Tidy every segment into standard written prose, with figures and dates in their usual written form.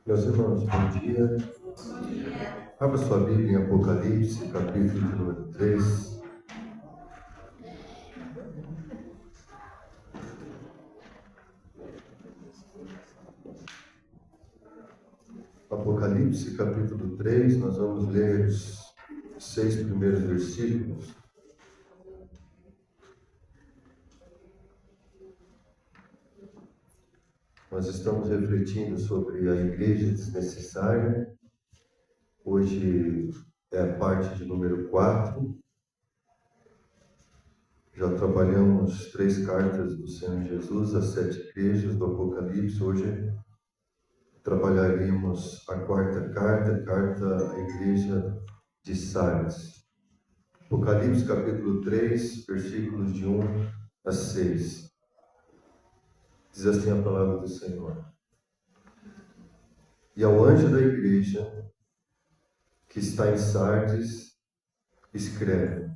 Meus irmãos, bom dia. Abra sua Bíblia em Apocalipse, capítulo de número 3. Apocalipse, capítulo 3, nós vamos ler os 6 primeiros versículos. Nós estamos refletindo sobre a igreja desnecessária. Hoje é a parte de número 4. Já trabalhamos 3 cartas do Senhor Jesus, as 7 igrejas do Apocalipse. Hoje trabalharemos a 4ª carta à igreja de Sardes. Apocalipse capítulo 3, versículos de 1 a 6. Diz assim a palavra do Senhor. E ao anjo da igreja que está em Sardes, escreve: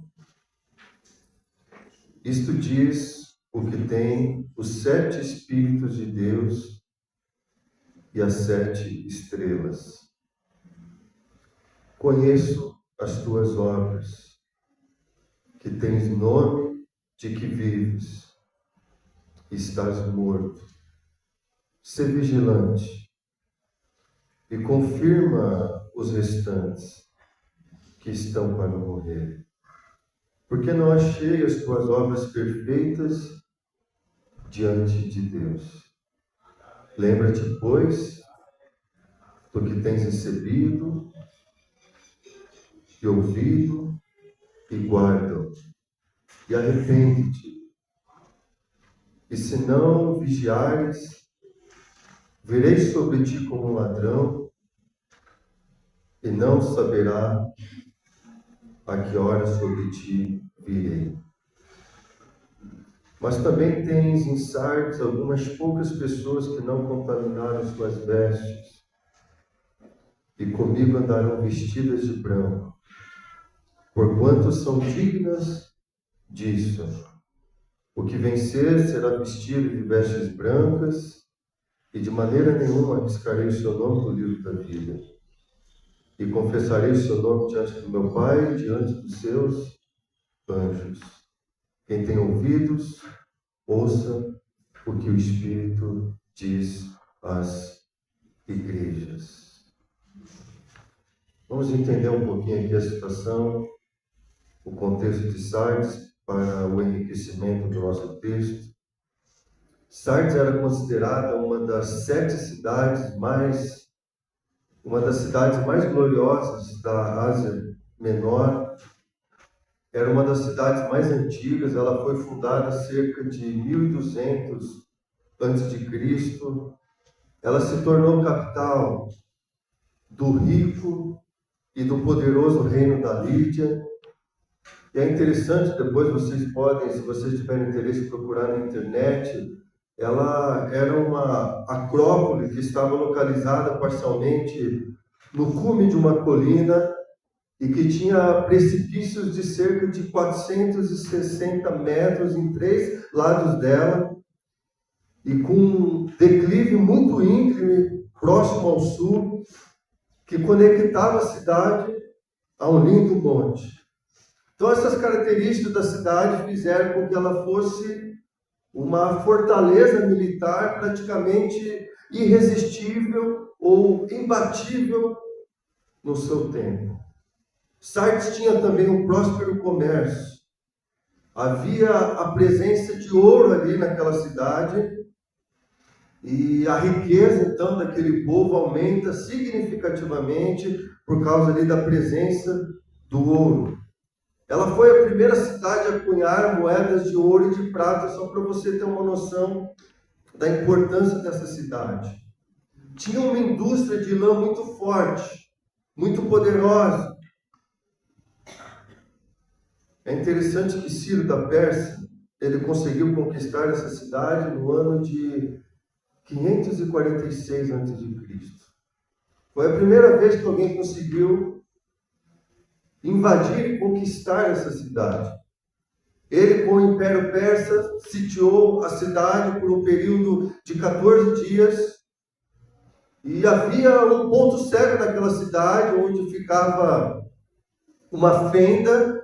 Isto diz o que tem os 7 Espíritos de Deus e as 7 estrelas. Conheço as tuas obras, que tens nome de que vives, e estás morto. Sê vigilante e confirma os restantes que estão para morrer. Porque não achei as tuas obras perfeitas diante de Deus. Lembra-te, pois, do que tens recebido e ouvido, e guarda-o, e arrepende-te. E se não vigiares, virei sobre ti como um ladrão, e não saberá a que hora sobre ti virei. Mas também tens em Sardes algumas poucas pessoas que não contaminaram suas vestes, e comigo andarão vestidas de branco, porquanto são dignas disso. O que vencer será vestido de vestes brancas, e de maneira nenhuma arriscarei o seu nome do livro da vida. E confessarei o seu nome diante do meu Pai e diante dos seus anjos. Quem tem ouvidos, ouça o que o Espírito diz às igrejas. Vamos entender um pouquinho aqui a situação, o contexto de Sardes, para o enriquecimento do nosso texto. Sardes era considerada uma das 7 cidades mais gloriosas da Ásia Menor. Era uma das cidades mais antigas. Ela foi fundada cerca de 1200 a.C. Ela se tornou capital do rico e do poderoso reino da Lídia. E é interessante, depois vocês podem, se vocês tiverem interesse, procurar na internet. Ela era uma acrópole que estava localizada parcialmente no cume de uma colina e que tinha precipícios de cerca de 460 metros em 3 lados dela, e com um declive muito íngreme próximo ao sul, que conectava a cidade a um lindo monte. Então essas características da cidade fizeram com que ela fosse uma fortaleza militar praticamente irresistível ou imbatível no seu tempo. Sardes tinha também um próspero comércio. Havia a presença de ouro ali naquela cidade, e a riqueza então daquele povo aumenta significativamente por causa ali da presença do ouro. Ela foi a primeira cidade a cunhar moedas de ouro e de prata, só para você ter uma noção da importância dessa cidade. Tinha uma indústria de lã muito forte, muito poderosa. É interessante que Ciro da Pérsia, ele conseguiu conquistar essa cidade no ano de 546 a.C. Foi a primeira vez que alguém conseguiu invadir e conquistar essa cidade. Ele, com o Império Persa, sitiou a cidade por um período de 14 dias, E havia um ponto cego naquela cidade, onde ficava uma fenda.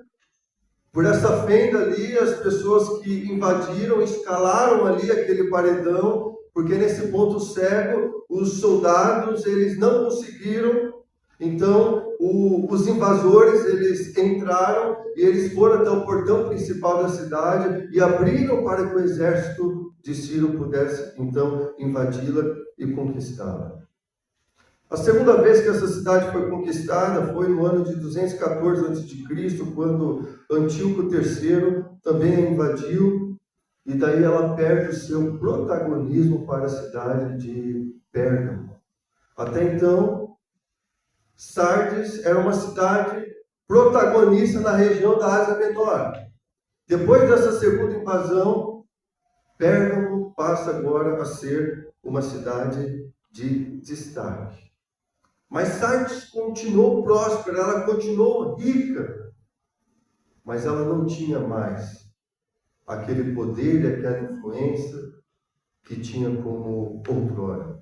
Por essa fenda ali, as pessoas que invadiram, escalaram ali aquele paredão, porque nesse ponto cego, os soldados, eles não conseguiram. Então, os invasores, eles entraram e eles foram até o portão principal da cidade e abriram para que o exército de Ciro pudesse, então, invadi-la e conquistá-la. A segunda vez que essa cidade foi conquistada foi no ano de 214 a.C., quando Antíoco III também a invadiu, e daí ela perde o seu protagonismo para a cidade de Pérgamo. Até então, Sardes era uma cidade protagonista na região da Ásia Menor. Depois dessa segunda invasão, Pérgamo passa agora a ser uma cidade de destaque. Mas Sardes continuou próspera, ela continuou rica, mas ela não tinha mais aquele poder e aquela influência que tinha como outrora.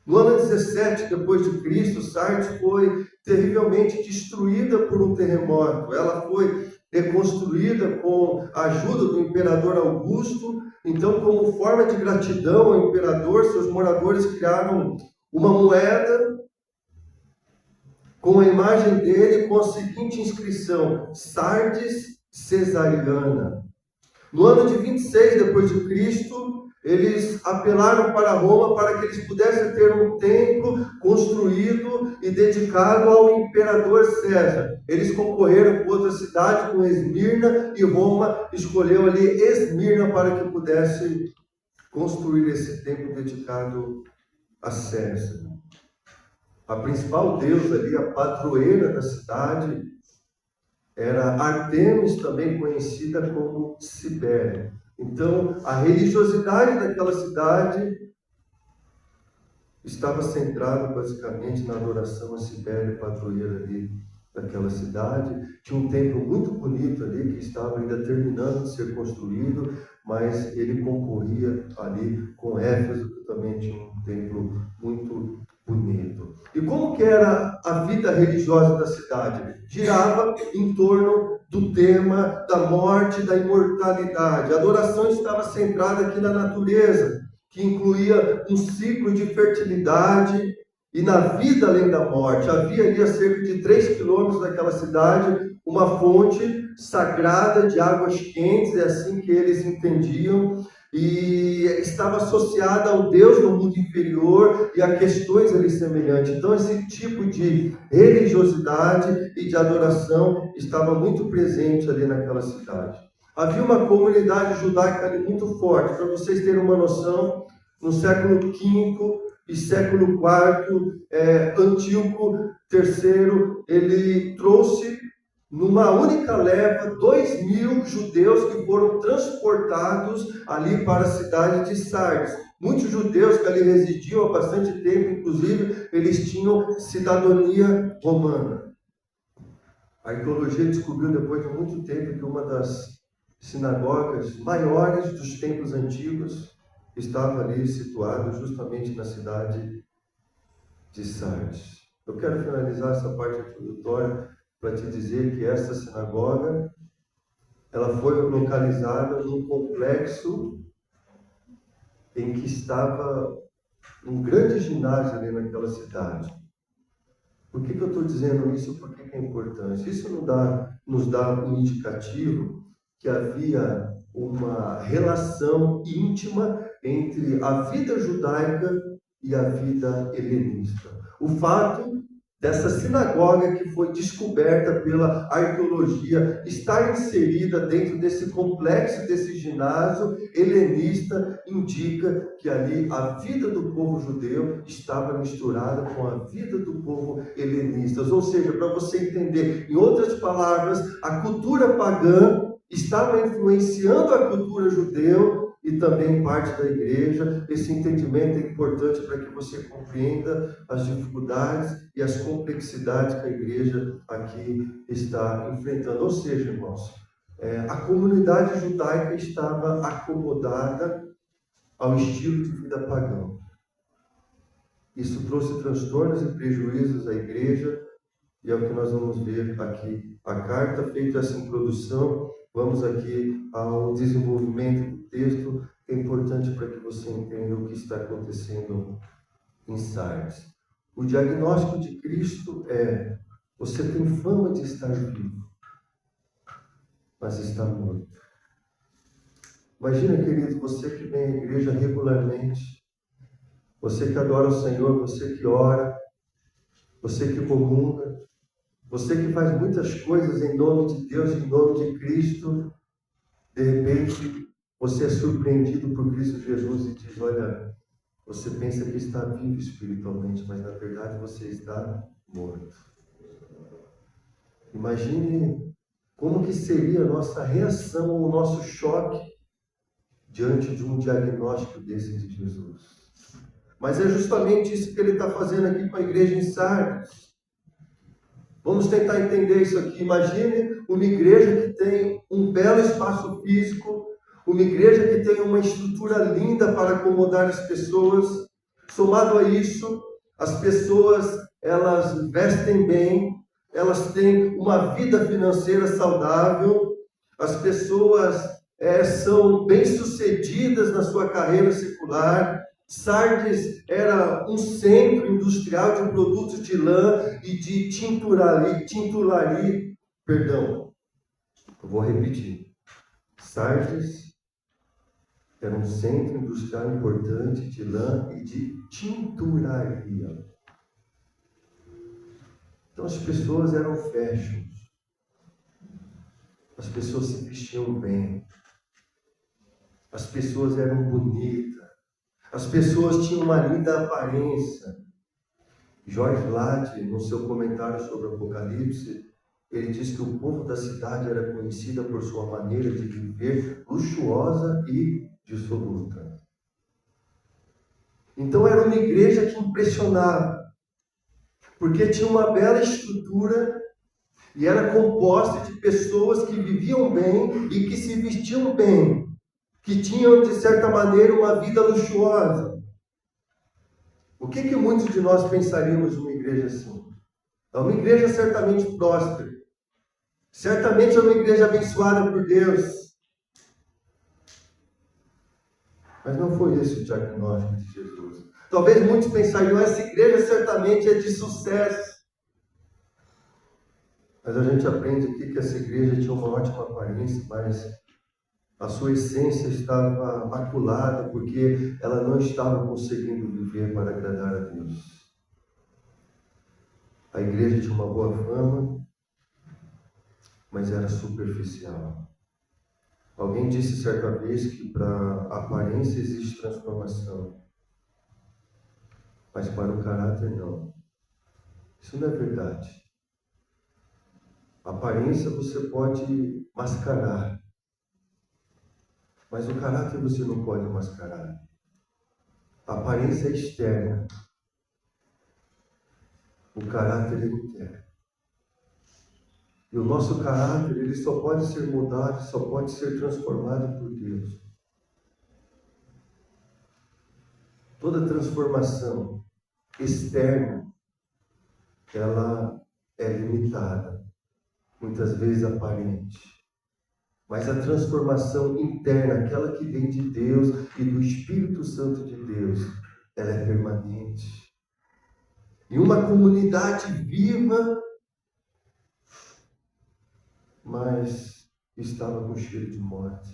No ano 17 depois de Cristo, Sardes foi terrivelmente destruída por um terremoto. Ela foi reconstruída com a ajuda do imperador Augusto. Então, como forma de gratidão ao imperador, seus moradores criaram uma moeda com a imagem dele, com a seguinte inscrição: Sardes Cesariana. No ano de 26 depois de Cristo, eles apelaram para Roma para que eles pudessem ter um templo construído e dedicado ao imperador César. Eles concorreram com outra cidade, com Esmirna, e Roma escolheu ali Esmirna para que pudesse construir esse templo dedicado a César. A principal deusa ali, a padroeira da cidade, era Artemis, também conhecida como Cibele. Então, a religiosidade daquela cidade estava centrada basicamente na adoração a Cibele, padroeira ali daquela cidade. Tinha um templo muito bonito ali, que estava ainda terminando de ser construído, mas ele concorria ali com Éfeso, que também tinha um templo muito bonito. E como que era a vida religiosa da cidade? Girava em torno do tema da morte, da imortalidade. A adoração estava centrada aqui na natureza, que incluía um ciclo de fertilidade e na vida além da morte. Havia ali a cerca de 3 quilômetros daquela cidade uma fonte sagrada de águas quentes, é assim que eles entendiam, e estava associada ao Deus no mundo inferior e a questões ali semelhantes. Então esse tipo de religiosidade e de adoração estava muito presente ali naquela cidade. Havia uma comunidade judaica ali muito forte. Para vocês terem uma noção, no século V e século IV, Antíoco III, ele trouxe numa única leva 2.000 judeus que foram transportados ali para a cidade de Sardes. Muitos judeus que ali residiam há bastante tempo, inclusive, eles tinham cidadania romana. A arqueologia descobriu depois de muito tempo que uma das sinagogas maiores dos templos antigos estava ali situada justamente na cidade de Sardes. Eu quero finalizar essa parte introdutória para te dizer que essa sinagoga, ela foi localizada num complexo em que estava um grande ginásio ali naquela cidade. Por que eu estou dizendo isso? Por que é importante? Isso nos dá um indicativo que havia uma relação íntima entre a vida judaica e a vida helenista. O fato dessa sinagoga que foi descoberta pela arqueologia estar inserida dentro desse complexo, desse ginásio helenista, indica que ali a vida do povo judeu estava misturada com a vida do povo helenista. Ou seja, para você entender, em outras palavras, a cultura pagã estava influenciando a cultura judeu e também parte da igreja. Esse entendimento é importante para que você compreenda as dificuldades e as complexidades que a igreja aqui está enfrentando. Ou seja, irmãos, a comunidade judaica estava acomodada ao estilo de vida pagão. Isso trouxe transtornos e prejuízos à igreja, e é o que nós vamos ver aqui. A carta, feita essa introdução, vamos aqui ao desenvolvimento do texto, que é importante para que você entenda o que está acontecendo em Sardes. O diagnóstico de Cristo é: você tem fama de estar vivo, mas está morto. Imagina, querido, você que vem à igreja regularmente, você que adora o Senhor, você que ora, você que comunga, você que faz muitas coisas em nome de Deus, em nome de Cristo. De repente, você é surpreendido por Cristo Jesus e diz: olha, você pensa que está vivo espiritualmente, mas na verdade você está morto. Imagine como que seria a nossa reação, o nosso choque diante de um diagnóstico desse de Jesus. Mas é justamente isso que ele está fazendo aqui com a igreja em Sardes. Vamos tentar entender isso aqui. Imagine uma igreja que tem um belo espaço físico, uma igreja que tem uma estrutura linda para acomodar as pessoas. Somado a isso, as pessoas, elas vestem bem, elas têm uma vida financeira saudável, as pessoas são bem-sucedidas na sua carreira secular. Sardes era um centro industrial de produtos de lã e de tintularia. Perdão, eu vou repetir. Sardes era um centro industrial importante de lã e de tinturaria. Então as pessoas eram fashion. As pessoas se vestiam bem. As pessoas eram bonitas. As pessoas tinham uma linda aparência. George Latt, no seu comentário sobre o Apocalipse, ele diz que o povo da cidade era conhecida por sua maneira de viver luxuosa e dissoluta. Então era uma igreja que impressionava, porque tinha uma bela estrutura e era composta de pessoas que viviam bem e que se vestiam bem, que tinham, de certa maneira, uma vida luxuosa. O que muitos de nós pensaríamos de uma igreja assim? É uma igreja certamente próspera. Certamente é uma igreja abençoada por Deus. Mas não foi esse o diagnóstico de Jesus. Talvez muitos pensariam: essa igreja certamente é de sucesso. Mas a gente aprende aqui que essa igreja tinha uma ótima aparência, mas a sua essência estava maculada, porque ela não estava conseguindo viver para agradar a Deus. A igreja tinha uma boa fama, mas era superficial. Alguém disse certa vez que para a aparência existe transformação, mas para o caráter não. Isso não é verdade. A aparência você pode mascarar, mas o caráter você não pode mascarar. A aparência é externa. O caráter é interno. E o nosso caráter, ele só pode ser mudado, só pode ser transformado por Deus. Toda transformação externa, ela é limitada, muitas vezes aparente. Mas a transformação interna, aquela que vem de Deus e do Espírito Santo de Deus, ela é permanente. E uma comunidade viva, mas estava com cheiro de morte.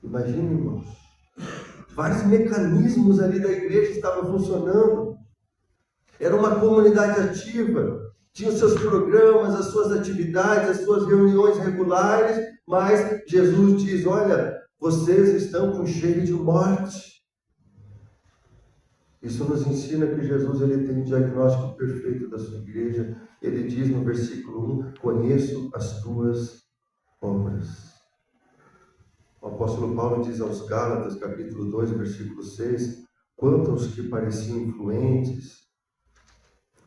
Imagine, irmãos, vários mecanismos ali da igreja estavam funcionando. Era uma comunidade ativa, tinha os seus programas, as suas atividades, as suas reuniões regulares, mas Jesus diz: olha, vocês estão com cheiro de morte. Isso nos ensina que Jesus, ele tem um diagnóstico perfeito da sua igreja. Ele diz no versículo 1: conheço as tuas obras. O apóstolo Paulo diz aos Gálatas, capítulo 2, versículo 6, quanto aos que pareciam influentes,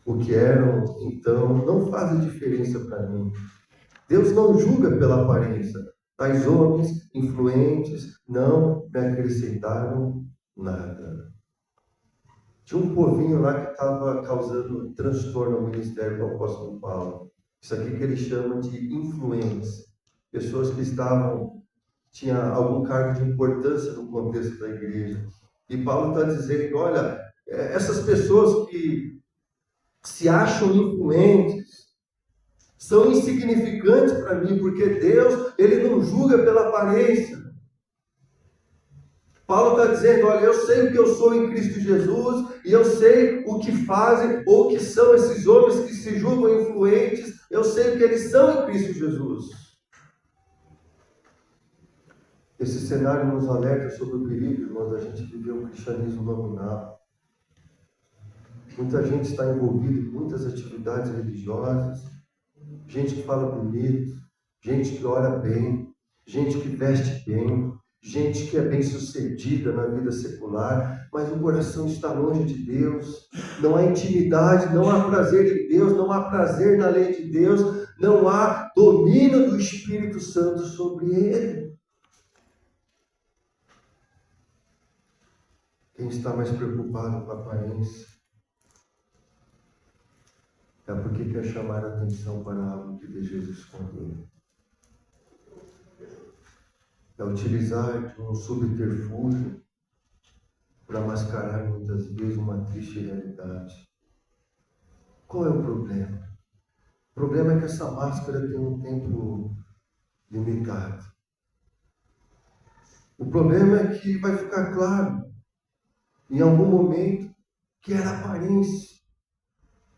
o que eram então não faz diferença para mim. Deus não julga pela aparência. Tais homens influentes não me acrescentaram nada. Tinha um povinho lá que estava causando transtorno ao ministério do apóstolo Paulo. Isso aqui que ele chama de influentes. Pessoas que tinha algum cargo de importância no contexto da igreja. E Paulo está dizendo, olha, essas pessoas que se acham influentes, são insignificantes para mim, porque Deus, Ele não julga pela aparência. Paulo está dizendo, olha, eu sei o que eu sou em Cristo Jesus, e eu sei o que fazem, ou o que são esses homens que se julgam influentes, eu sei o que eles são em Cristo Jesus. Esse cenário nos alerta sobre o perigo, irmãos, da gente viver um cristianismo nominal. Muita gente está envolvida em muitas atividades religiosas, gente que fala bonito, gente que ora bem, gente que veste bem, gente que é bem sucedida na vida secular, mas o coração está longe de Deus, não há intimidade, não há prazer em Deus, não há prazer na lei de Deus, não há domínio do Espírito Santo sobre ele. Quem está mais preocupado com a aparência é porque quer chamar a atenção para algo que deseja esconder. É utilizar de um subterfúgio para mascarar muitas vezes uma triste realidade. Qual é o problema? O problema é que essa máscara tem um tempo limitado. O problema é que vai ficar claro, em algum momento, que era aparência,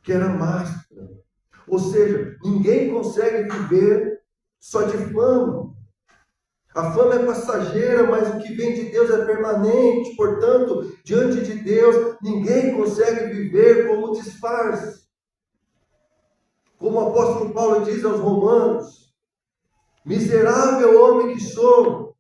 que era máscara. Ou seja, ninguém consegue viver só de fama. A fama é passageira, mas o que vem de Deus é permanente. Portanto, diante de Deus, ninguém consegue viver como disfarce. Como o apóstolo Paulo diz aos Romanos, miserável homem que sou,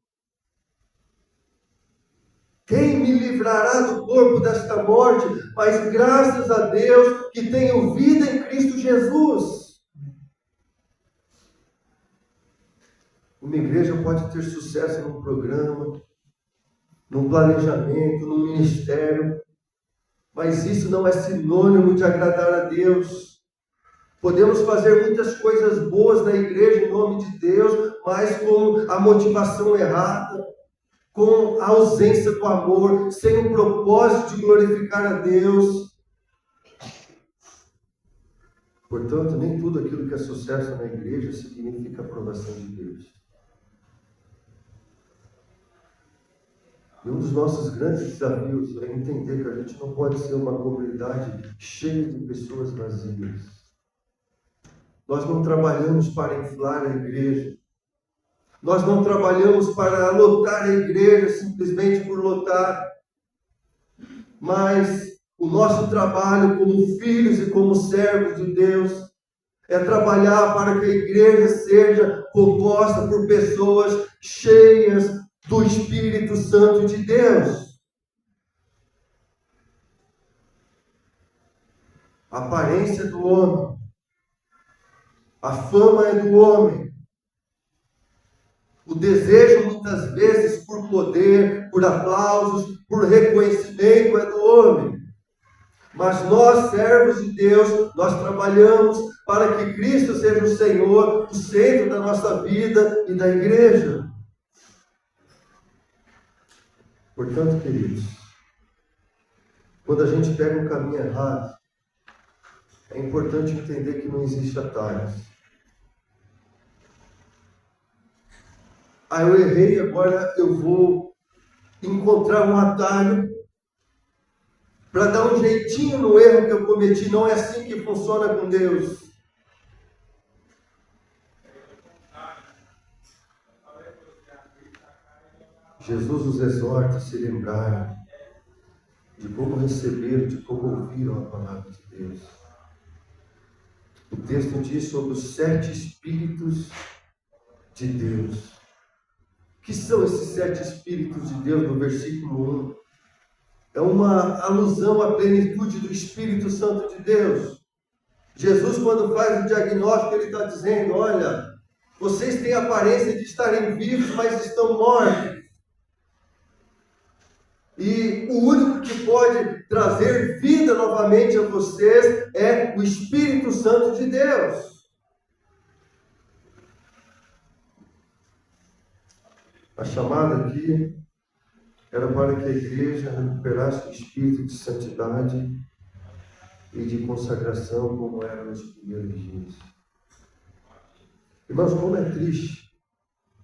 quem me livrará do corpo desta morte? Mas graças a Deus que tenho vida em Cristo Jesus. Uma igreja pode ter sucesso num programa, num planejamento, num ministério, mas isso não é sinônimo de agradar a Deus. Podemos fazer muitas coisas boas na igreja em nome de Deus, mas com a motivação errada, com a ausência do amor, sem o propósito de glorificar a Deus. Portanto, nem tudo aquilo que é sucesso na igreja significa aprovação de Deus. E um dos nossos grandes desafios é entender que a gente não pode ser uma comunidade cheia de pessoas vazias. Nós não trabalhamos para inflar a igreja. Nós não trabalhamos para lotar a igreja simplesmente por lotar. Mas o nosso trabalho como filhos e como servos de Deus é trabalhar para que a igreja seja composta por pessoas cheias do Espírito Santo de Deus. A aparência do homem, a fama é do homem. O desejo, muitas vezes, por poder, por aplausos, por reconhecimento é do homem. Mas nós, servos de Deus, nós trabalhamos para que Cristo seja o Senhor, o centro da nossa vida e da igreja. Portanto, queridos, quando a gente pega um caminho errado, é importante entender que não existe atalhos. Eu errei, agora eu vou encontrar um atalho para dar um jeitinho no erro que eu cometi. Não é assim que funciona com Deus. Jesus os exorta a se lembrarem de como receberam, de como ouviram a palavra de Deus. O texto diz sobre os 7 Espíritos de Deus. O que são esses 7 Espíritos de Deus no versículo 1? É uma alusão à plenitude do Espírito Santo de Deus. Jesus, quando faz o diagnóstico, ele está dizendo, olha, vocês têm a aparência de estarem vivos, mas estão mortos. E o único que pode trazer vida novamente a vocês é o Espírito Santo de Deus. A chamada aqui era para que a igreja recuperasse o espírito de santidade e de consagração como era nos primeiros dias. Irmãos, como é triste.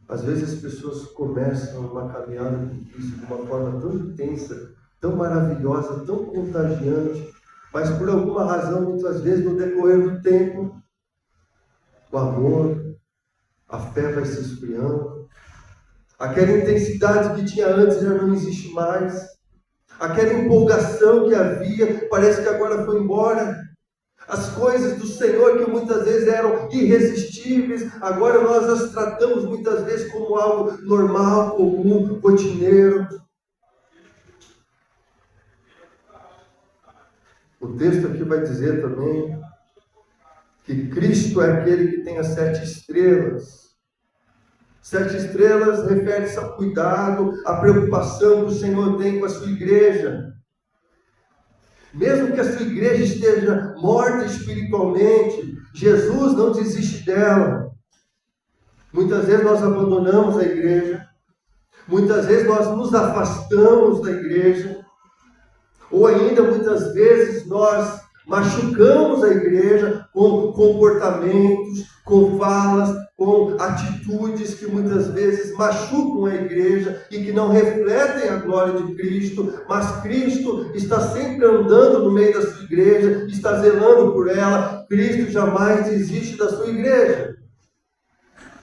Às vezes as pessoas começam uma caminhada com Cristo de uma forma tão intensa, tão maravilhosa, tão contagiante, mas por alguma razão, muitas vezes no decorrer do tempo, o amor, a fé vai se esfriando, aquela intensidade que tinha antes já não existe mais, aquela empolgação que havia, parece que agora foi embora. As coisas do Senhor que muitas vezes eram irresistíveis, agora nós as tratamos muitas vezes como algo normal, comum, rotineiro. O texto aqui vai dizer também que Cristo é aquele que tem as 7 estrelas. 7 estrelas refere-se ao cuidado, à preocupação que o Senhor tem com a sua igreja. Mesmo que a sua igreja esteja morta espiritualmente, Jesus não desiste dela. Muitas vezes nós abandonamos a igreja, muitas vezes nós nos afastamos da igreja, ou ainda muitas vezes nós machucamos a igreja com comportamentos, com falas, com atitudes que muitas vezes machucam a igreja e que não refletem a glória de Cristo, mas Cristo está sempre andando no meio da sua igreja, está zelando por ela. Cristo jamais desiste da sua igreja.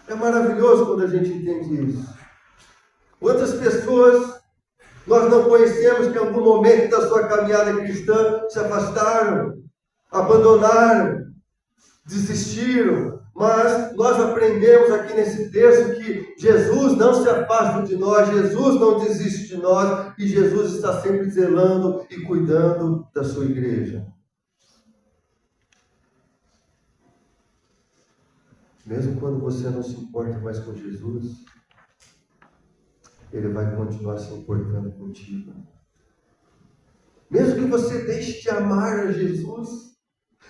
É maravilhoso quando a gente entende isso. Quantas pessoas nós não conhecemos que em algum momento da sua caminhada cristã se afastaram, abandonaram, desistiram, mas nós aprendemos aqui nesse texto que Jesus não se afasta de nós, Jesus não desiste de nós e Jesus está sempre zelando e cuidando da sua igreja. Mesmo quando você não se importa mais com Jesus, Ele vai continuar se importando contigo. Mesmo que você deixe de amar a Jesus,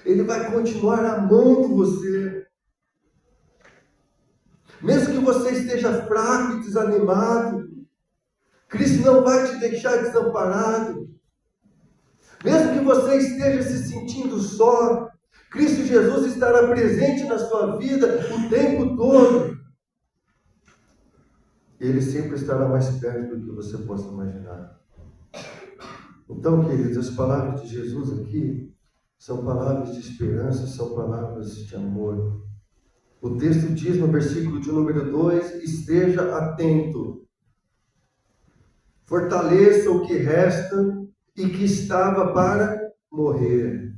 Ele vai continuar amando você. Mesmo que você esteja fraco e desanimado, Cristo não vai te deixar desamparado. Mesmo que você esteja se sentindo só, Cristo Jesus estará presente na sua vida o tempo todo. Ele sempre estará mais perto do que você possa imaginar. Então, queridos, as palavras de Jesus aqui são palavras de esperança, são palavras de amor. O texto diz no versículo de número 2, esteja atento, fortaleça o que resta e que estava para morrer.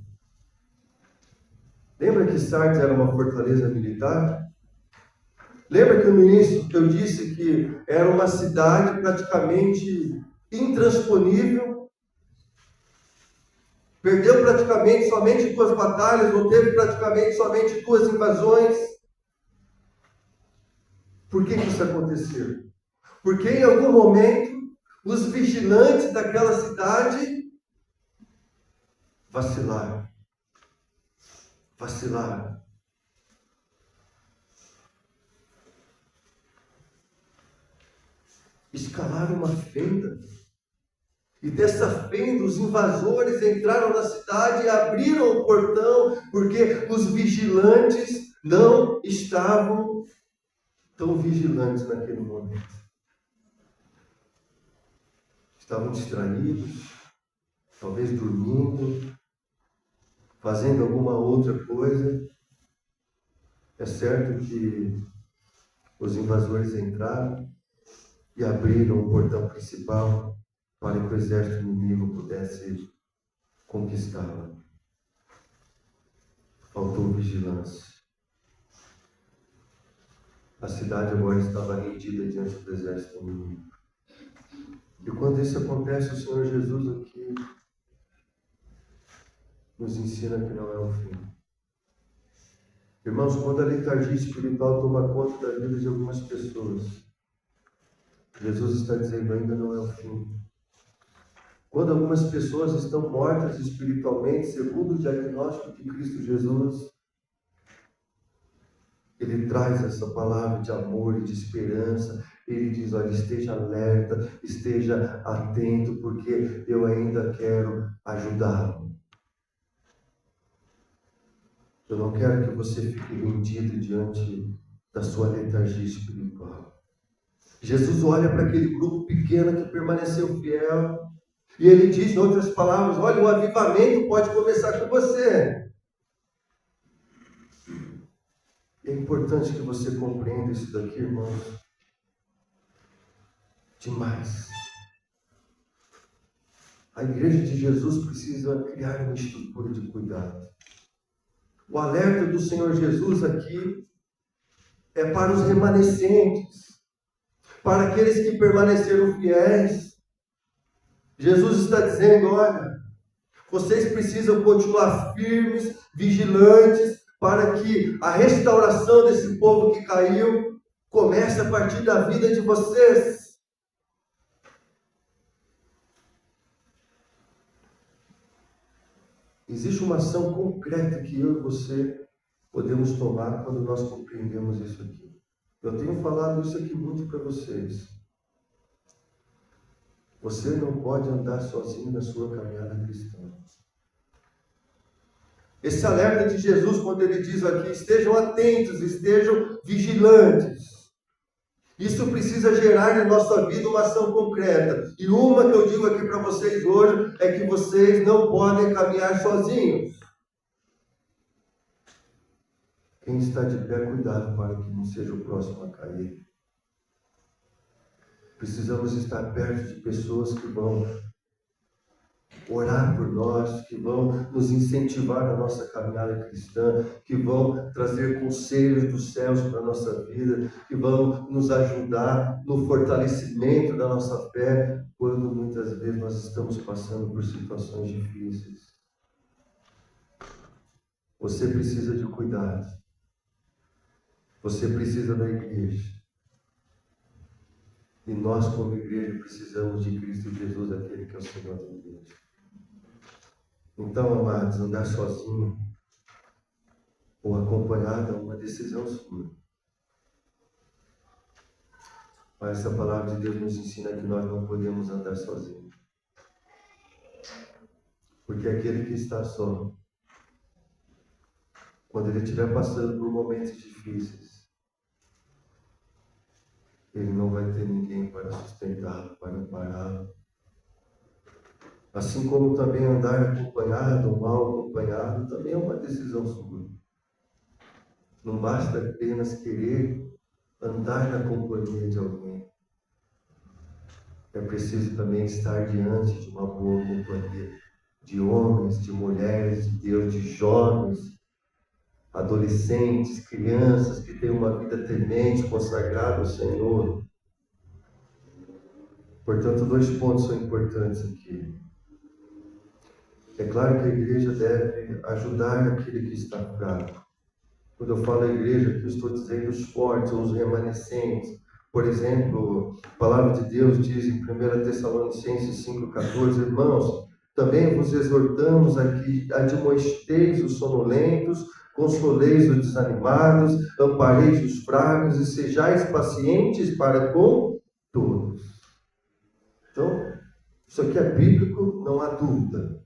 Lembra que Sardes era uma fortaleza militar? Lembra que no início que eu disse que era uma cidade praticamente intransponível? Perdeu praticamente somente 2 batalhas, ou teve praticamente somente 2 invasões. Por que isso aconteceu? Porque em algum momento, os vigilantes daquela cidade vacilaram. Escalaram uma fenda. E dessa fenda os invasores entraram na cidade e abriram o portão, porque os vigilantes não estavam tão vigilantes naquele momento. Estavam distraídos, talvez dormindo, fazendo alguma outra coisa. É certo que os invasores entraram e abriram o portão principal para que o exército inimigo pudesse conquistá-la. Faltou vigilância. A cidade agora estava rendida diante do exército inimigo. E quando isso acontece, o Senhor Jesus aqui nos ensina que não é o fim. Irmãos, quando a letargia espiritual toma conta da vida de algumas pessoas, Jesus está dizendo, ainda não é o fim. Quando algumas pessoas estão mortas espiritualmente, segundo o diagnóstico de Cristo Jesus, Ele traz essa palavra de amor e de esperança. Ele diz, olha, esteja alerta, esteja atento, porque eu ainda quero ajudá-lo. Eu não quero que você fique rendido diante da sua letargia espiritual. Jesus olha para aquele grupo pequeno que permaneceu fiel, e ele diz, em outras palavras, olha, o avivamento pode começar com você. É importante que você compreenda isso daqui, irmãos. Demais. A igreja de Jesus precisa criar uma estrutura de cuidado. O alerta do Senhor Jesus aqui é para os remanescentes, para aqueles que permaneceram fiéis. Jesus está dizendo, olha, vocês precisam continuar firmes, vigilantes, para que a restauração desse povo que caiu comece a partir da vida de vocês. Existe uma ação concreta que eu e você podemos tomar quando nós compreendemos isso aqui. Eu tenho falado isso aqui muito para vocês. Você não pode andar sozinho na sua caminhada cristã. Esse alerta de Jesus, quando ele diz aqui, estejam atentos, estejam vigilantes. Isso precisa gerar na nossa vida uma ação concreta. E uma que eu digo aqui para vocês hoje é que vocês não podem caminhar sozinhos. Quem está de pé, cuidado para que não seja o próximo a cair. Precisamos estar perto de pessoas que vão orar por nós, que vão nos incentivar na nossa caminhada cristã, que vão trazer conselhos dos céus para a nossa vida, que vão nos ajudar no fortalecimento da nossa fé, quando muitas vezes nós estamos passando por situações difíceis. Você precisa de cuidado. Você precisa da igreja. E nós, como igreja, precisamos de Cristo Jesus, aquele que é o Senhor da igreja. Então, amados, andar sozinho ou acompanhado é uma decisão sua. Mas essa palavra de Deus nos ensina que nós não podemos andar sozinhos. Porque aquele que está só, quando ele estiver passando por momentos difíceis, ele não vai ter ninguém para sustentá-lo, para ampará-lo. Assim como também andar acompanhado ou mal acompanhado, também é uma decisão sua. Não basta apenas querer andar na companhia de alguém. É preciso também estar diante de uma boa companhia, de homens, de mulheres, de Deus, de jovens, adolescentes, crianças que têm uma vida temente, consagrada ao Senhor. Portanto, 2 pontos são importantes aqui. É claro que a igreja deve ajudar aquele que está fraco. Quando eu falo a igreja, aqui eu estou dizendo os fortes ou os remanescentes. Por exemplo, a palavra de Deus diz em 1 Tessalonicenses 5,14, irmãos, também vos exortamos aqui, admoesteis os sonolentos, consoleis os desanimados, ampareis os fracos e sejais pacientes para com todos. Então, isso aqui é bíblico, não há dúvida.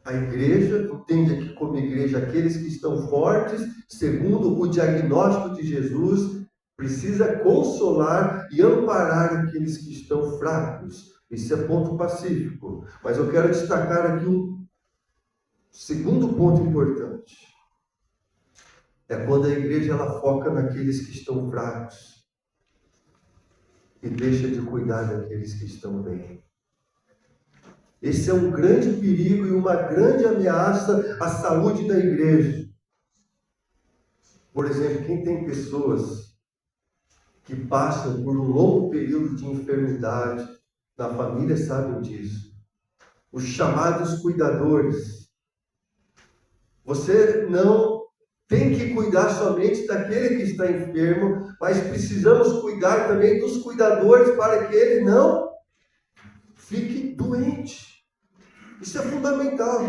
A igreja entende aqui como igreja aqueles que estão fortes, segundo o diagnóstico de Jesus, precisa consolar e amparar aqueles que estão fracos. Isso é ponto pacífico. Mas eu quero destacar aqui um segundo ponto importante. É quando a igreja ela foca naqueles que estão fracos e deixa de cuidar daqueles que estão bem. Esse é um grande perigo e uma grande ameaça à saúde da igreja. Por exemplo, quem tem pessoas que passam por um longo período de enfermidade na família sabem disso. Os chamados cuidadores. Você não tem que cuidar somente daquele que está enfermo, mas precisamos cuidar também dos cuidadores para que ele não fique doente. Isso é fundamental.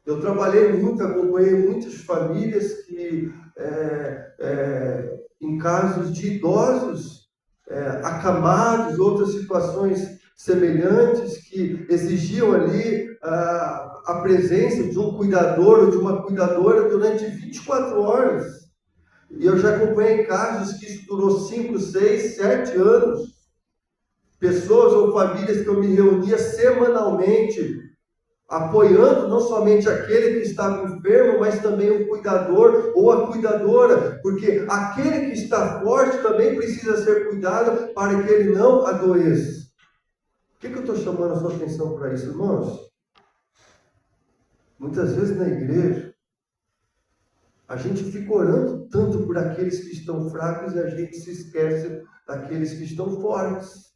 Eu trabalhei muito, acompanhei muitas famílias que, em casos de idosos, acamados, outras situações semelhantes, que exigiam ali a presença de um cuidador ou de uma cuidadora durante 24 horas. E eu já acompanhei casos que isso durou 5, 6, 7 anos. Pessoas ou famílias que eu me reunia semanalmente, apoiando não somente aquele que estava enfermo, mas também o cuidador ou a cuidadora, porque aquele que está forte também precisa ser cuidado para que ele não adoeça. Por que eu estou chamando a sua atenção para isso, irmãos? Muitas vezes na igreja, a gente fica orando tanto por aqueles que estão fracos e a gente se esquece daqueles que estão fortes.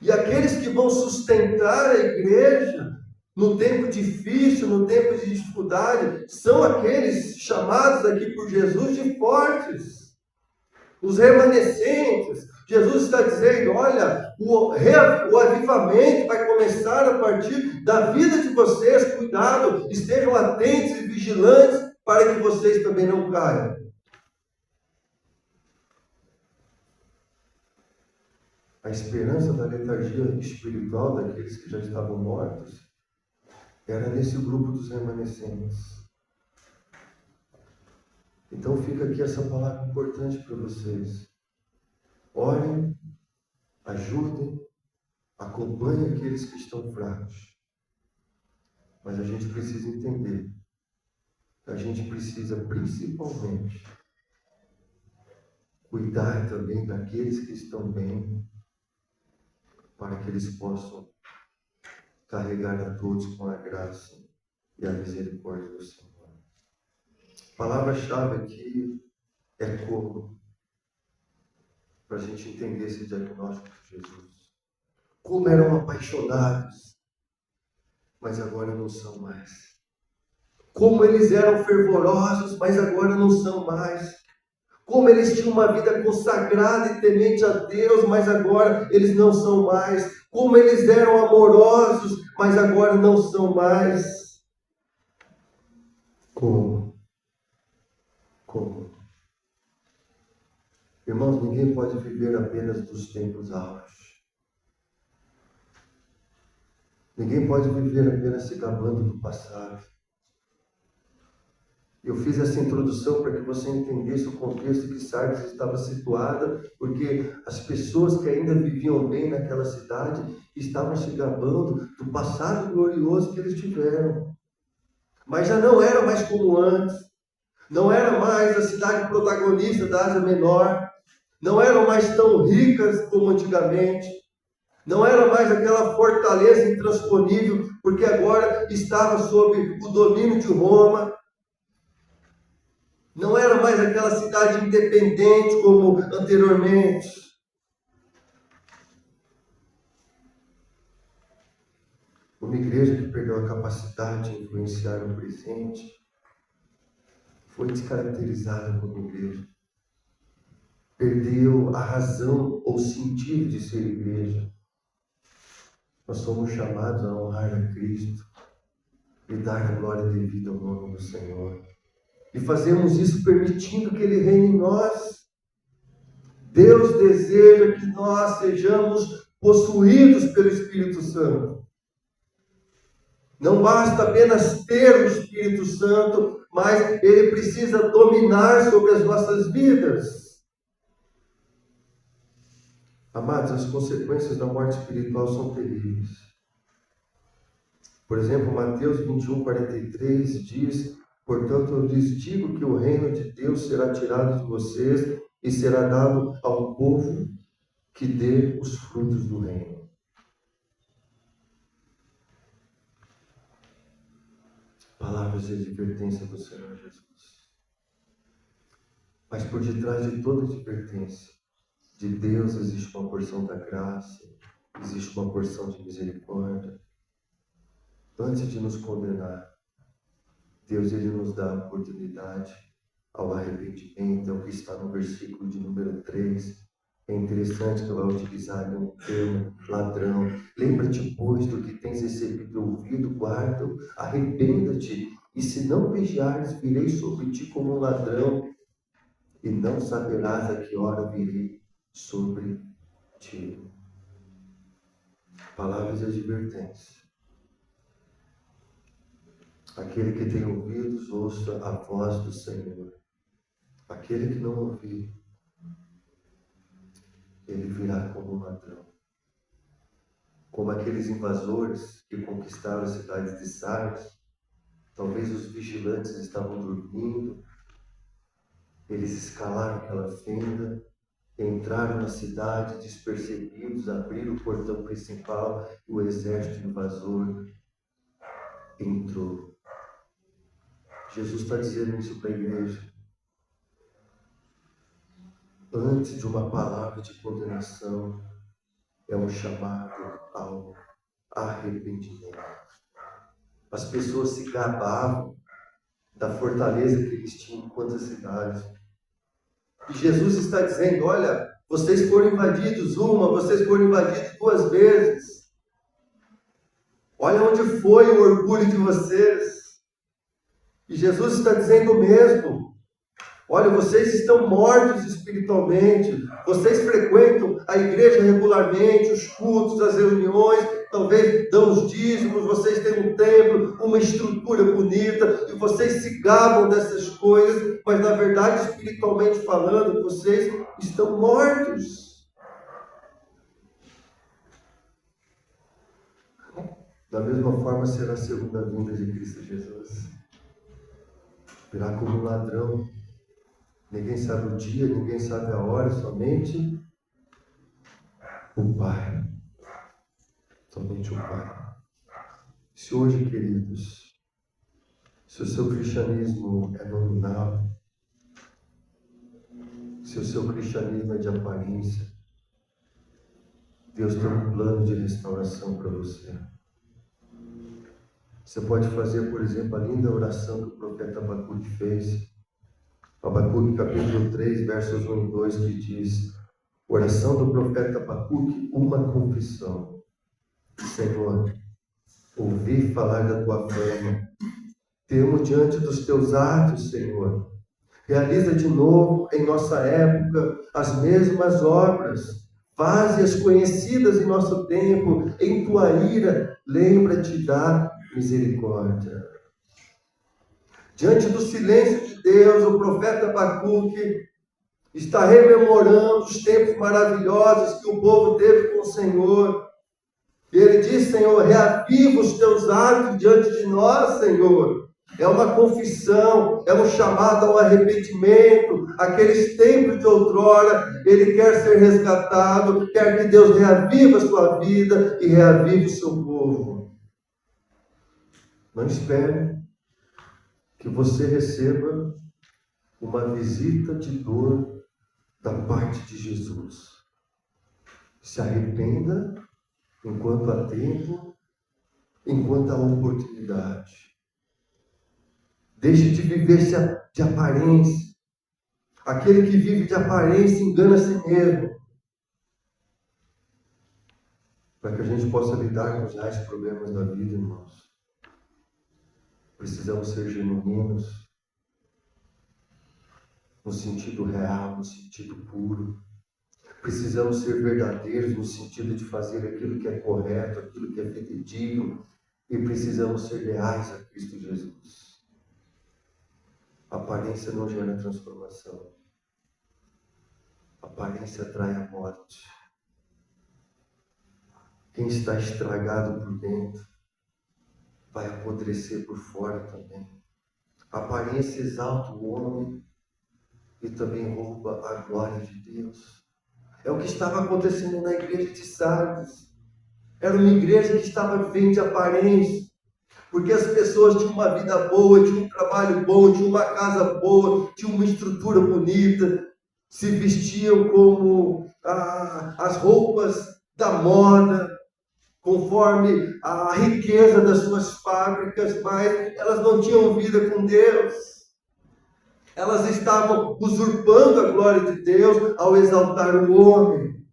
E aqueles que vão sustentar a igreja no tempo difícil, no tempo de dificuldade, são aqueles chamados aqui por Jesus de fortes. Os remanescentes. Jesus está dizendo, olha, o avivamento vai começar a partir da vida de vocês. Cuidado, estejam atentos e vigilantes para que vocês também não caiam. A esperança da letargia espiritual daqueles que já estavam mortos era nesse grupo dos remanescentes. Então fica aqui essa palavra importante para vocês. Orem, ajudem, acompanhem aqueles que estão fracos. Mas a gente precisa entender que a gente precisa principalmente cuidar também daqueles que estão bem, para que eles possam carregar a todos com a graça e a misericórdia do Senhor. A palavra-chave aqui é como, para a gente entender esse diagnóstico de Jesus. Como eram apaixonados, mas agora não são mais. Como eles eram fervorosos, mas agora não são mais. Como eles tinham uma vida consagrada e temente a Deus, mas agora eles não são mais. Como eles eram amorosos, mas agora não são mais. Como? Irmãos, ninguém pode viver apenas dos tempos áureos. Ninguém pode viver apenas se gabando do passado. Eu fiz essa introdução para que você entendesse o contexto que Sardes estava situada, porque as pessoas que ainda viviam bem naquela cidade estavam se gabando do passado glorioso que eles tiveram. Mas já não era mais como antes. Não era mais a cidade protagonista da Ásia Menor. Não eram mais tão ricas como antigamente. Não era mais aquela fortaleza intransponível, porque agora estava sob o domínio de Roma. Não era mais aquela cidade independente como anteriormente. Uma igreja que perdeu a capacidade de influenciar o presente foi descaracterizada como igreja. Perdeu a razão ou sentido de ser igreja. Nós somos chamados a honrar a Cristo e dar a glória devida ao nome do Senhor. E fazemos isso permitindo que Ele reine em nós. Deus deseja que nós sejamos possuídos pelo Espírito Santo. Não basta apenas ter o Espírito Santo, mas Ele precisa dominar sobre as nossas vidas. Amados, as consequências da morte espiritual são terríveis. Por exemplo, Mateus 21, 43 diz: portanto, eu lhes digo que o reino de Deus será tirado de vocês e será dado ao povo que dê os frutos do reino. Palavras de advertência do Senhor Jesus. Mas por detrás de toda advertência de Deus existe uma porção da graça, existe uma porção de misericórdia. Antes de nos condenar, Deus ele nos dá a oportunidade ao arrependimento, é o que está no versículo de número 3. É interessante que vai utilizar um termo ladrão. Lembra-te, pois, do que tens recebido ouvido, guarda-o, arrependa-te, e se não vigiares, virei sobre ti como um ladrão, e não saberás a que hora virei sobre ti. Palavras de advertência. Aquele que tem ouvidos, ouça a voz do Senhor. Aquele que não ouvir, ele virá como um ladrão. Como aqueles invasores que conquistaram as cidades de Sardes, talvez os vigilantes estavam dormindo, eles escalaram aquela fenda, entraram na cidade despercebidos, abriram o portão principal e o exército invasor entrou. Jesus está dizendo isso para a igreja. Antes de uma palavra de condenação, é um chamado ao arrependimento. As pessoas se gabavam da fortaleza que eles tinham em quantas cidades. E Jesus está dizendo, olha, vocês foram invadidos vocês foram invadidos 2 vezes. Olha onde foi o orgulho de vocês. E Jesus está dizendo o mesmo. Olha, vocês estão mortos espiritualmente. Vocês frequentam a igreja regularmente, os cultos, as reuniões, talvez dão os dízimos, vocês têm um templo, uma estrutura bonita, e vocês se gabam dessas coisas, mas na verdade, espiritualmente falando, vocês estão mortos. Da mesma forma será a segunda vinda de Cristo Jesus. Virá como um ladrão. Ninguém sabe o dia, ninguém sabe a hora, somente o Pai. Somente o Pai. Se hoje, queridos, se o seu cristianismo é nominal, se o seu cristianismo é de aparência, Deus tem um plano de restauração para você. Você pode fazer, por exemplo, a linda oração que o profeta Abacuque fez. Abacuque capítulo 3, versos 1 e 2, que diz, oração do profeta Abacuque, uma confissão. Senhor, ouvi falar da tua fama, temo diante dos teus atos, Senhor. Realiza de novo em nossa época as mesmas obras, faze-as conhecidas em nosso tempo, em tua ira, lembra-te da misericórdia. Diante do silêncio de Deus, o profeta Abacuque está rememorando os tempos maravilhosos que o povo teve com o Senhor. E ele diz, Senhor, reaviva os teus atos diante de nós, Senhor. É uma confissão, é um chamado ao arrependimento. Aqueles tempos de outrora, ele quer ser resgatado, quer que Deus reavive a sua vida e reavive o seu povo. Não espere que você receba uma visita de dor da parte de Jesus. Se arrependa enquanto há tempo, enquanto há oportunidade. Deixe de viver de aparência. Aquele que vive de aparência engana a si mesmo. Para que a gente possa lidar com os reais problemas da vida, irmãos, precisamos ser genuínos, no sentido real, no sentido puro. Precisamos ser verdadeiros no sentido de fazer aquilo que é correto, aquilo que é fidedigno, e precisamos ser leais a Cristo Jesus. A aparência não gera transformação. A aparência atrai a morte. Quem está estragado por dentro vai apodrecer por fora também. A aparência exalta o homem e também rouba a glória de Deus. É o que estava acontecendo na igreja de Sardes. Era uma igreja que estava vivendo de aparência, porque as pessoas tinham uma vida boa, tinham um trabalho bom, tinham uma casa boa, tinham uma estrutura bonita, se vestiam como as roupas da moda, conforme a riqueza das suas fábricas, mas elas não tinham vida com Deus. Elas estavam usurpando a glória de Deus ao exaltar o homem.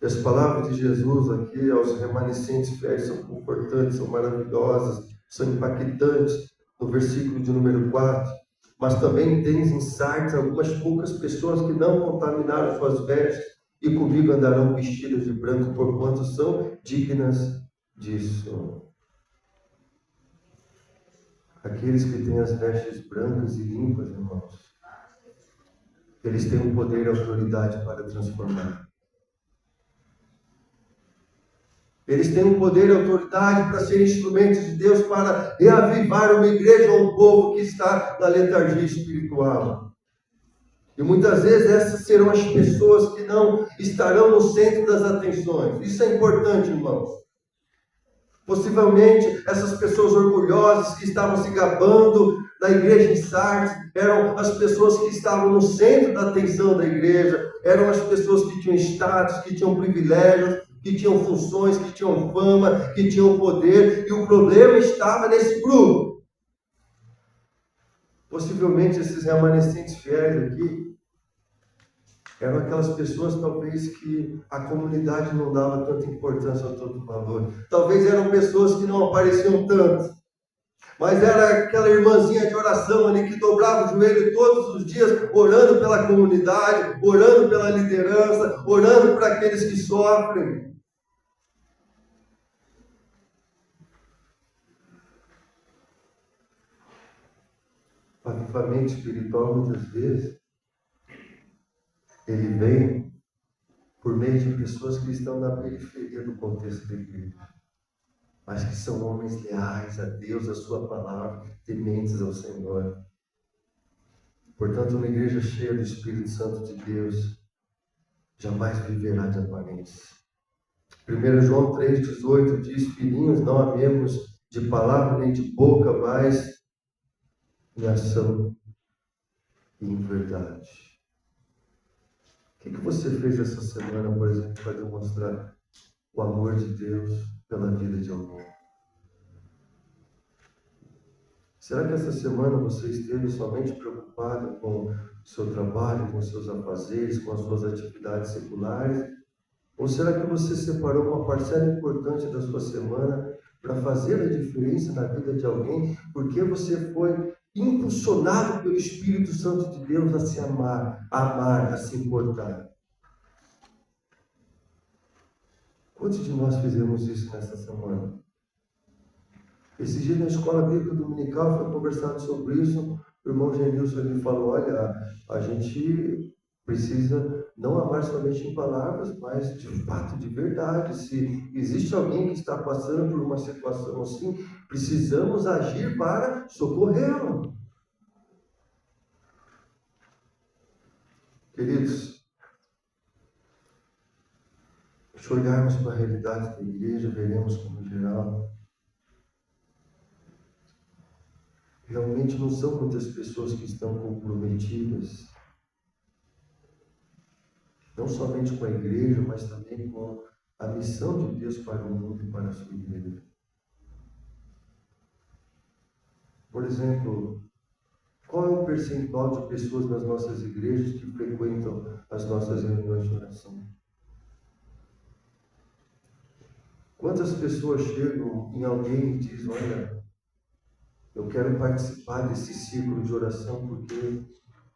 E as palavras de Jesus aqui aos remanescentes fiéis são confortantes, são maravilhosas, são impactantes. No versículo de número 4. Mas também tens em Sardes algumas poucas pessoas que não contaminaram suas vestes e comigo andarão vestidas de branco, porquanto são dignas disso. Aqueles que têm as vestes brancas e limpas, irmãos, eles têm o poder e a autoridade para transformar. Eles têm o poder e a autoridade para ser instrumentos de Deus para reavivar uma igreja ou um povo que está na letargia espiritual. E muitas vezes essas serão as pessoas que não estarão no centro das atenções. Isso é importante, irmãos. Possivelmente essas pessoas orgulhosas que estavam se gabando da igreja em Sardes eram as pessoas que estavam no centro da atenção da igreja, eram as pessoas que tinham status, que tinham privilégios, que tinham funções, que tinham fama, que tinham poder, e o problema estava nesse grupo. Possivelmente esses remanescentes fiéis aqui eram aquelas pessoas talvez que a comunidade não dava tanta importância ou tanto valor. Talvez eram pessoas que não apareciam tanto. Mas era aquela irmãzinha de oração ali que dobrava o joelho todos os dias, orando pela comunidade, orando pela liderança, orando por aqueles que sofrem. O avivamento espiritual, muitas vezes, ele vem por meio de pessoas que estão na periferia do contexto da igreja, mas que são homens leais a Deus, a sua palavra, tementes ao Senhor. Portanto, uma igreja cheia do Espírito Santo de Deus jamais viverá de aparência. 1 João 3,18 diz: filhinhos, não amemos de palavra nem de boca, mas em ação e em verdade. O que você fez essa semana, por exemplo, para demonstrar o amor de Deus pela vida de alguém? Será que essa semana você esteve somente preocupado com o seu trabalho, com os seus afazeres, com as suas atividades seculares? Ou será que você separou uma parcela importante da sua semana para fazer a diferença na vida de alguém, porque você foi impulsionado pelo Espírito Santo de Deus a se amar, a se importar? Quantos de nós fizemos isso nessa semana? Esse dia na escola bíblica dominical foi conversado sobre isso. O irmão Genilson me falou: olha, a gente precisa não amar somente em palavras, mas de fato, de verdade. Se existe alguém que está passando por uma situação assim, precisamos agir para socorrê-lo. Queridos, se olharmos para a realidade da igreja, veremos como em geral, realmente não são muitas pessoas que estão comprometidas, não somente com a igreja, mas também com a missão de Deus para o mundo e para a sua igreja. Por exemplo, qual é o percentual de pessoas nas nossas igrejas que frequentam as nossas reuniões de oração? Quantas pessoas chegam em alguém e dizem: olha, eu quero participar desse ciclo de oração porque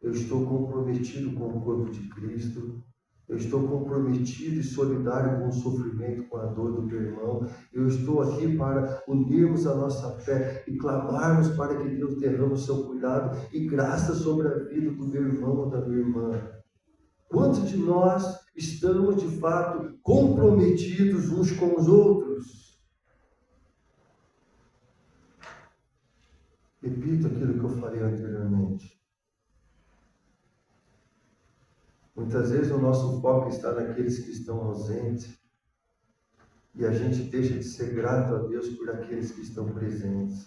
eu estou comprometido com o corpo de Cristo, eu estou comprometido e solidário com o sofrimento, com a dor do meu irmão, eu estou aqui para unirmos a nossa fé e clamarmos para que Deus derrame o seu cuidado e graça sobre a vida do meu irmão ou da minha irmã. Quantos de nós estamos de fato comprometidos uns com os outros? Repito aquilo que eu falei anteriormente. Muitas vezes o nosso foco está naqueles que estão ausentes e a gente deixa de ser grato a Deus por aqueles que estão presentes,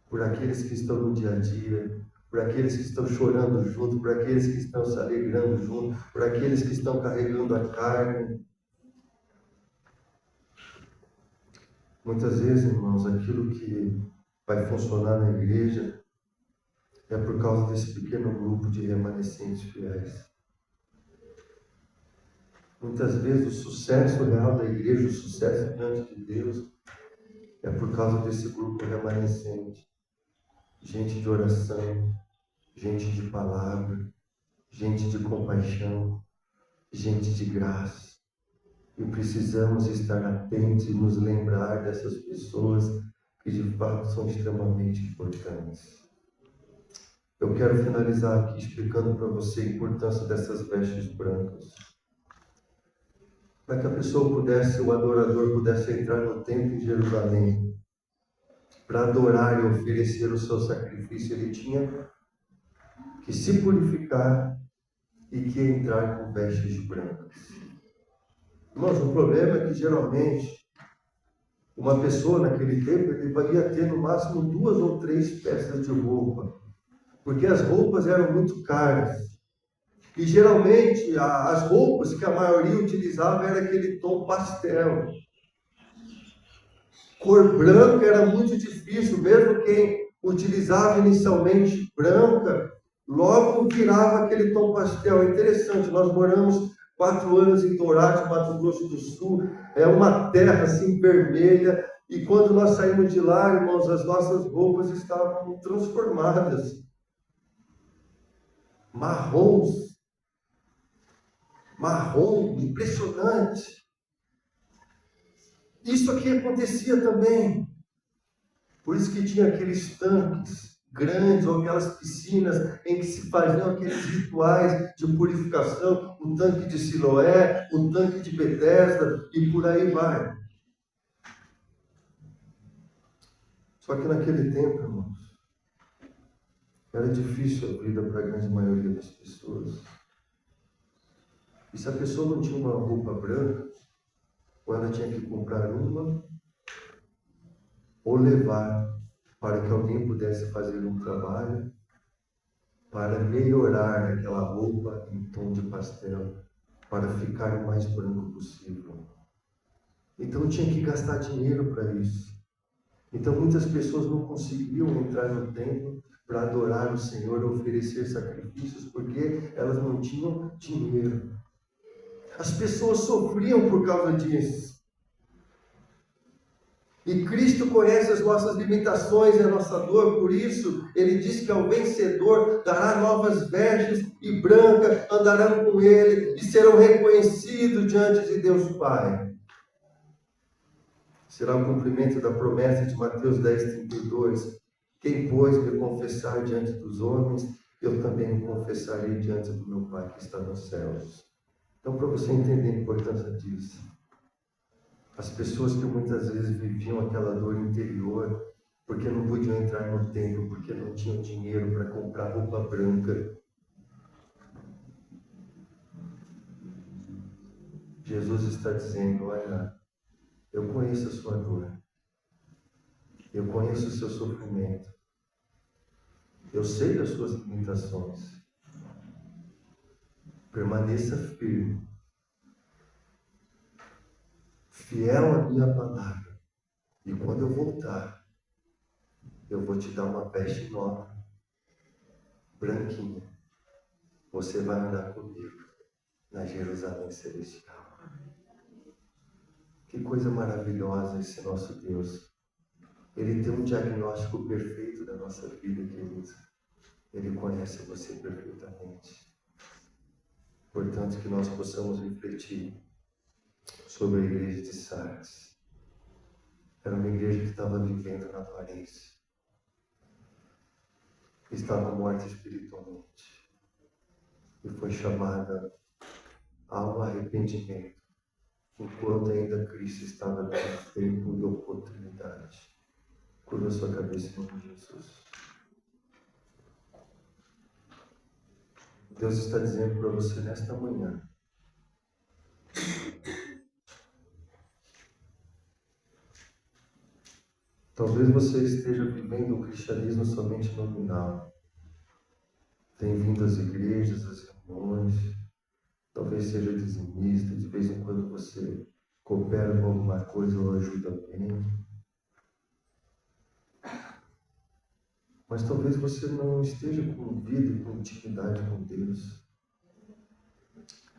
por aqueles que estão no dia a dia, por aqueles que estão chorando junto, por aqueles que estão se alegrando junto, por aqueles que estão carregando a carne. Muitas vezes, irmãos, aquilo que vai funcionar na igreja é por causa desse pequeno grupo de remanescentes fiéis. Muitas vezes o sucesso real da igreja, o sucesso diante de Deus, é por causa desse grupo remanescente. Gente de oração, gente de palavra, gente de compaixão, gente de graça. E precisamos estar atentos e nos lembrar dessas pessoas que de fato são extremamente importantes. Eu quero finalizar aqui explicando para você a importância dessas vestes brancas. Para que a pessoa pudesse, o adorador pudesse entrar no templo em Jerusalém, para adorar e oferecer o seu sacrifício, ele tinha que se purificar e que entrar com vestes brancas. Irmãos, o problema é que geralmente uma pessoa naquele tempo ele ia ter no máximo 2 ou 3 peças de roupa, porque as roupas eram muito caras. E geralmente as roupas que a maioria utilizava era aquele tom pastel. Cor branca era muito difícil, mesmo quem utilizava inicialmente branca, logo virava aquele tom pastel. É interessante, nós moramos 4 anos em Dourados, Mato Grosso do Sul, é uma terra assim vermelha, e quando nós saímos de lá, irmãos, as nossas roupas estavam transformadas, marrom, impressionante. Isso aqui acontecia também. Por isso que tinha aqueles tanques grandes, ou aquelas piscinas em que se faziam aqueles rituais de purificação, o tanque de Siloé, o tanque de Betesda, e por aí vai. Só que naquele tempo, irmãos, era difícil a vida para a grande maioria das pessoas. E se a pessoa não tinha uma roupa branca, ou ela tinha que comprar uma, ou levar para que alguém pudesse fazer um trabalho para melhorar aquela roupa em tom de pastel, para ficar o mais branco possível. Então tinha que gastar dinheiro para isso. Então muitas pessoas não conseguiam entrar no templo para adorar o Senhor, oferecer sacrifícios, porque elas não tinham dinheiro. As pessoas sofriam por causa disso. E Cristo conhece as nossas limitações e a nossa dor, por isso Ele diz que ao vencedor dará novas vestes e branca andarão com Ele e serão reconhecidos diante de Deus Pai. Será o cumprimento da promessa de Mateus 10:32. Quem, pois, me confessar diante dos homens, eu também me confessarei diante do meu Pai que está nos céus. Então, para você entender a importância disso, as pessoas que muitas vezes viviam aquela dor interior, porque não podiam entrar no templo, porque não tinham dinheiro para comprar roupa branca. Jesus está dizendo, olha, eu conheço a sua dor, eu conheço o seu sofrimento, eu sei das suas limitações. Permaneça firme, fiel à minha palavra, e quando eu voltar, eu vou te dar uma veste nova, branquinha. Você vai andar comigo na Jerusalém Celestial. Que coisa maravilhosa esse nosso Deus. Ele tem um diagnóstico perfeito da nossa vida, queridos. Ele conhece você perfeitamente. Portanto, que nós possamos refletir sobre a igreja de Sardes. Era uma igreja que estava vivendo na aparência. Estava morta espiritualmente. E foi chamada ao arrependimento, enquanto ainda Cristo estava dando tempo e oportunidade. Curva sua cabeça em nome de Jesus. Deus está dizendo para você nesta manhã, talvez você esteja vivendo o cristianismo somente nominal. Tem vindo às igrejas, às reuniões, talvez seja dizimista, de vez em quando você coopera com alguma coisa ou ajuda alguém. mas talvez você não esteja com vida e com intimidade com Deus.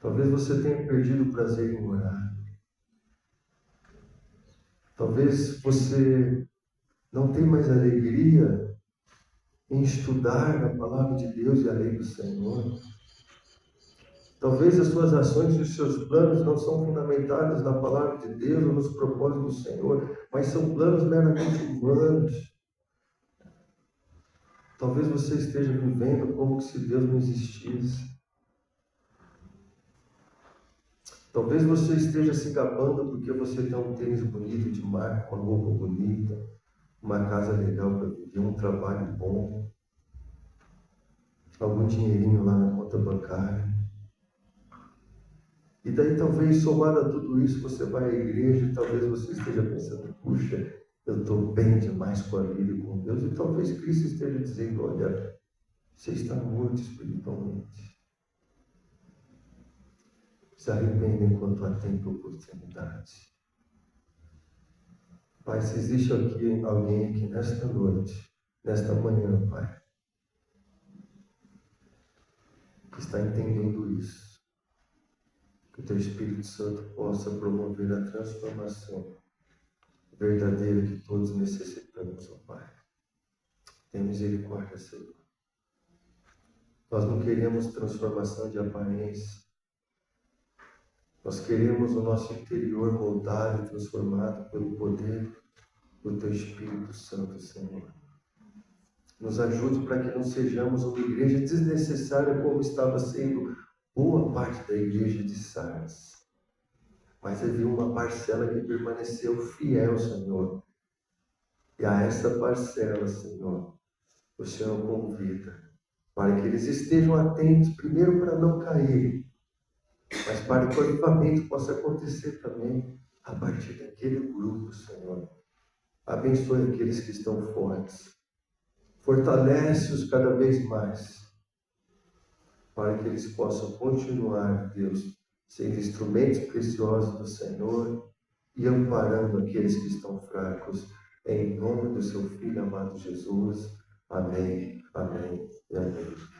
Talvez você tenha perdido o prazer em orar. Talvez você não tenha mais alegria em estudar a palavra de Deus e a lei do Senhor. Talvez as suas ações e os seus planos não são fundamentados na palavra de Deus ou nos propósitos do Senhor, mas são planos meramente humanos. Talvez você esteja vivendo como se Deus não existisse. Talvez você esteja se gabando porque você tem um tênis bonito de marca, uma roupa bonita, uma casa legal para viver, um trabalho bom, algum dinheirinho lá na conta bancária. E daí talvez, somado a tudo isso, você vai à igreja e talvez você esteja pensando, puxa, eu estou bem demais com a vida e com Deus. E talvez Cristo esteja dizendo, olha, você está morto espiritualmente. Se arrependa enquanto há tempo e oportunidade. Pai, se existe alguém aqui nesta noite, nesta manhã, Pai, que está entendendo isso, que o Teu Espírito Santo possa promover a transformação verdadeira que todos necessitamos, ó Pai. Tem misericórdia, Senhor. Nós não queremos transformação de aparência. Nós queremos o nosso interior moldado e transformado pelo poder do Teu Espírito Santo, Senhor. Nos ajude para que não sejamos uma igreja desnecessária como estava sendo boa parte da igreja de Sardes. Mas havia uma parcela que permaneceu fiel, Senhor. E a essa parcela, Senhor, o Senhor convida para que eles estejam atentos, primeiro para não cair, mas para que o avivamento possa acontecer também a partir daquele grupo, Senhor. Abençoe aqueles que estão fortes. Fortalece-os cada vez mais, para que eles possam continuar, Deus, sendo instrumentos preciosos do Senhor e amparando aqueles que estão fracos. Em nome do seu Filho amado Jesus. Amém, amém e amém.